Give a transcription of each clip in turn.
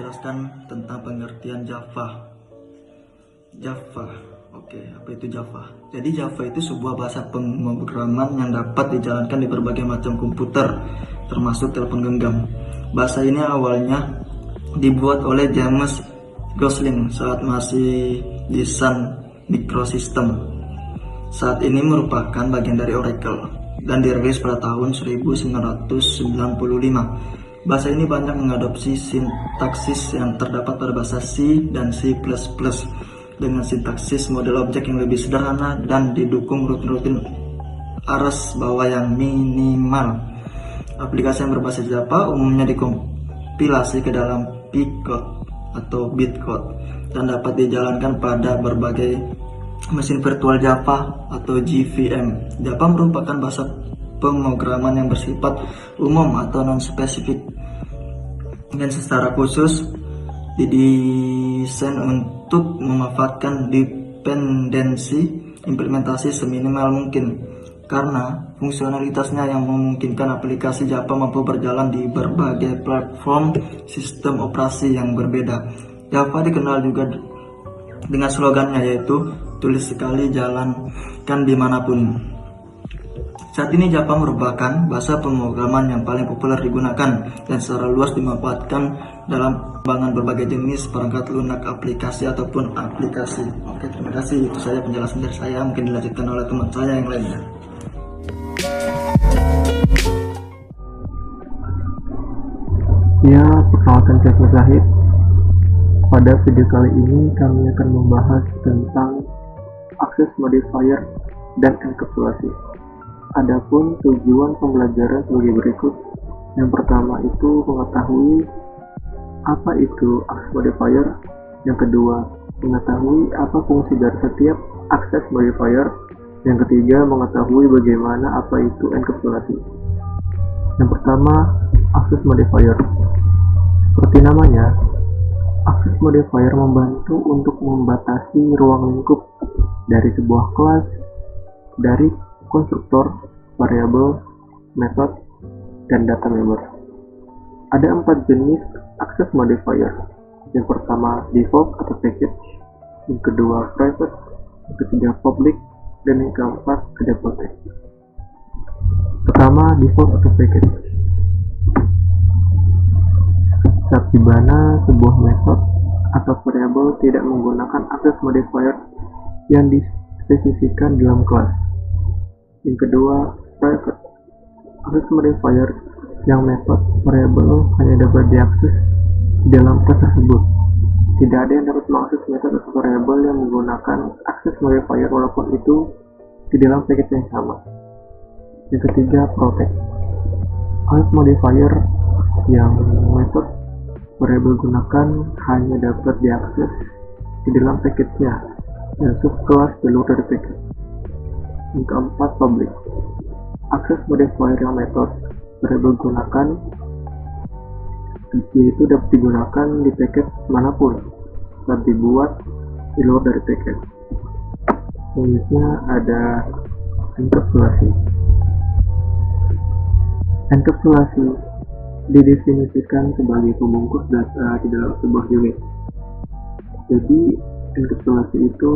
menjelaskan tentang pengertian Java. Oke, apa itu Java? Jadi Java itu sebuah bahasa pemrograman yang dapat dijalankan di berbagai macam komputer, termasuk telepon genggam. Bahasa ini awalnya dibuat oleh James Gosling saat masih di Sun Microsystems. Saat ini merupakan bagian dari Oracle dan dirilis pada tahun 1995. Bahasa ini banyak mengadopsi sintaksis yang terdapat pada bahasa C dan C++ dengan sintaksis model objek yang lebih sederhana dan didukung rutin arus bawah yang minimal. Aplikasi yang berbasis Java umumnya dikompilasi ke dalam P-code atau bitcode dan dapat dijalankan pada berbagai mesin virtual Java atau JVM. Java merupakan bahasa pemrograman yang bersifat umum atau non-spesifik dan secara khusus didesain untuk memanfaatkan dependensi implementasi seminimal mungkin karena fungsionalitasnya yang memungkinkan aplikasi Java mampu berjalan di berbagai platform sistem operasi yang berbeda. Java dikenal juga dengan slogannya yaitu tulis sekali jalankan dimanapun. Saat ini Java merupakan bahasa pemrograman yang paling populer digunakan dan secara luas dimanfaatkan dalam pengembangan berbagai jenis perangkat lunak aplikasi ataupun aplikasi. Oke, terima kasih. Itu saja penjelasan dari saya. Mungkin dilanjutkan oleh teman saya yang lainnya. Ya, perkenalkan saya Zahid. Pada video kali ini kami akan membahas tentang access modifier dan enkapsulasi. Adapun tujuan pembelajaran sebagai berikut. Yang pertama itu mengetahui apa itu access modifier. Yang kedua, mengetahui apa fungsi dari setiap access modifier. Yang ketiga, mengetahui bagaimana apa itu enkapsulasi. Yang pertama, access modifier. Seperti namanya, access modifier membantu untuk membatasi ruang lingkup dari sebuah kelas, dari konstruktor, variabel, metode, dan data member. Ada 4 jenis access modifier. Yang pertama default atau package, yang kedua private, yang ketiga public, dan yang keempat ada protect. Pertama, default atau package. Saat di mana sebuah metode atau variabel tidak menggunakan access modifier yang dispesifikan dalam kelas. Yang kedua, private. Access modifier yang metode variabel hanya dapat diakses di dalam kelas tersebut. Tidak ada yang dapat mengakses metode atau variabel yang menggunakan access modifier walaupun itu di dalam package yang sama. Yang ketiga, protect. Access modifier yang metode variabel gunakan hanya dapat diakses di dalam package-nya dan subkelas di luar dari package. Yang keempat, public. Access modifier yang metode variabel gunakan yaitu dapat digunakan di package manapun saat dibuat di luar dari package. Selanjutnya ada enkapsulasi. Enkapsulasi didefinisikan sebagai pembungkus data di dalam sebuah unit. Jadi enkapsulasi itu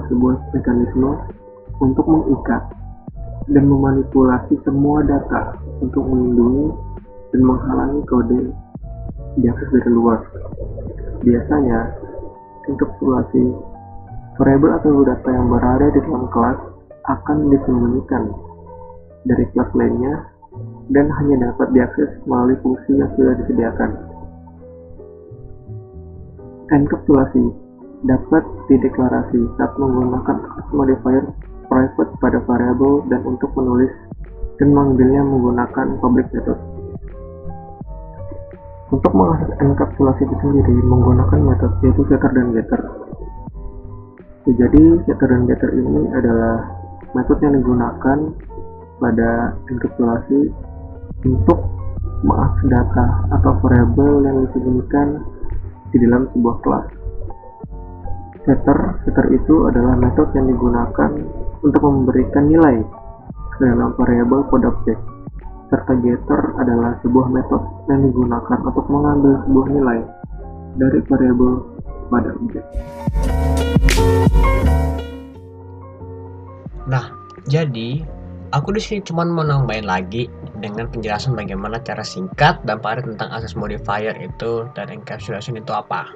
sebuah mekanisme untuk mengikat dan memanipulasi semua data untuk melindungi dan menghalangi kode diakses dari luar. Biasanya, enkapsulasi variabel atau data yang berada di dalam kelas akan disembunyikan dari kelas lainnya dan hanya dapat diakses melalui fungsi yang sudah disediakan. Enkapsulasi dapat dideklarasi saat menggunakan access modifier private pada variabel dan untuk menulis dan mengambilnya menggunakan public method. Untuk mengakses enkapsulasi itu sendiri menggunakan metode yaitu setter dan getter. Jadi setter dan getter ini adalah metode yang digunakan pada enkapsulasi untuk mengakses data atau variabel yang disembunyikan di dalam sebuah kelas. Setter itu adalah metode yang digunakan untuk memberikan nilai ke dalam variabel kode objek, serta getter adalah sebuah metode yang digunakan untuk mengambil sebuah nilai dari variabel pada objek. Nah, jadi aku di sini cuma mau nambahin lagi dengan penjelasan bagaimana cara singkat dan padat tentang access modifier itu dan encapsulation itu apa.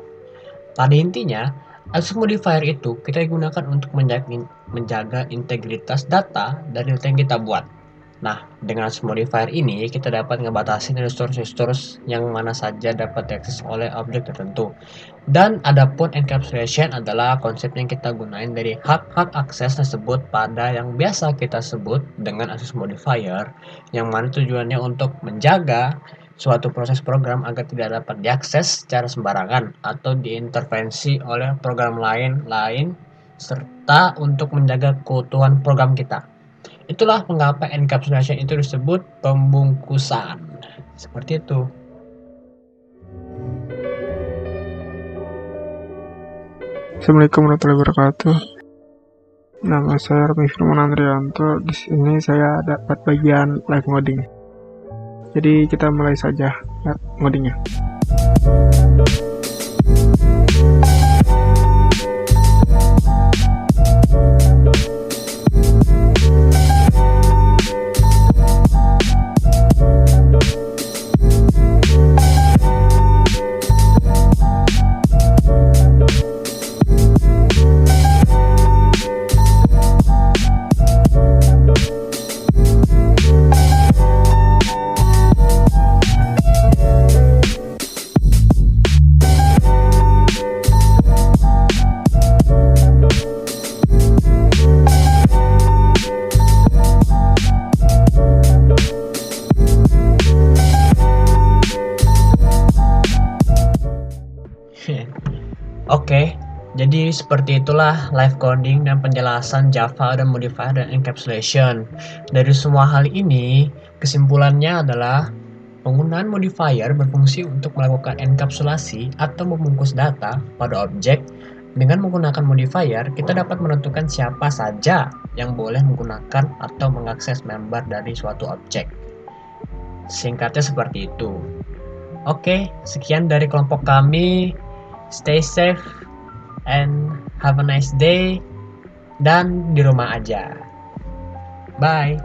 Pada intinya, access modifier itu kita gunakan untuk menjaga integritas data dari data yang kita buat. Nah, dengan access modifier ini kita dapat ngebatasin resource yang mana saja dapat diakses oleh objek tertentu. Dan adapun encapsulation adalah konsep yang kita gunain dari hak-hak akses tersebut pada yang biasa kita sebut dengan access modifier, yang mana tujuannya untuk menjaga suatu proses program agar tidak dapat diakses secara sembarangan atau diintervensi oleh program lain serta untuk menjaga keutuhan program kita. Itulah mengapa encapsulation itu disebut pembungkusan. Seperti itu. Assalamualaikum warahmatullahi wabarakatuh. Nama saya Rami Firman Andrianto. Di sini saya dapat bagian live coding. Jadi kita mulai saja live codingnya. Oke, jadi seperti itulah live coding dan penjelasan Java dan modifier dan encapsulation. Dari semua hal ini, kesimpulannya adalah penggunaan modifier berfungsi untuk melakukan enkapsulasi atau membungkus data pada objek. Dengan menggunakan modifier, kita dapat menentukan siapa saja yang boleh menggunakan atau mengakses member dari suatu objek. Singkatnya seperti itu. Oke, sekian dari kelompok kami. Stay safe and have a nice day, dan di rumah aja. Bye.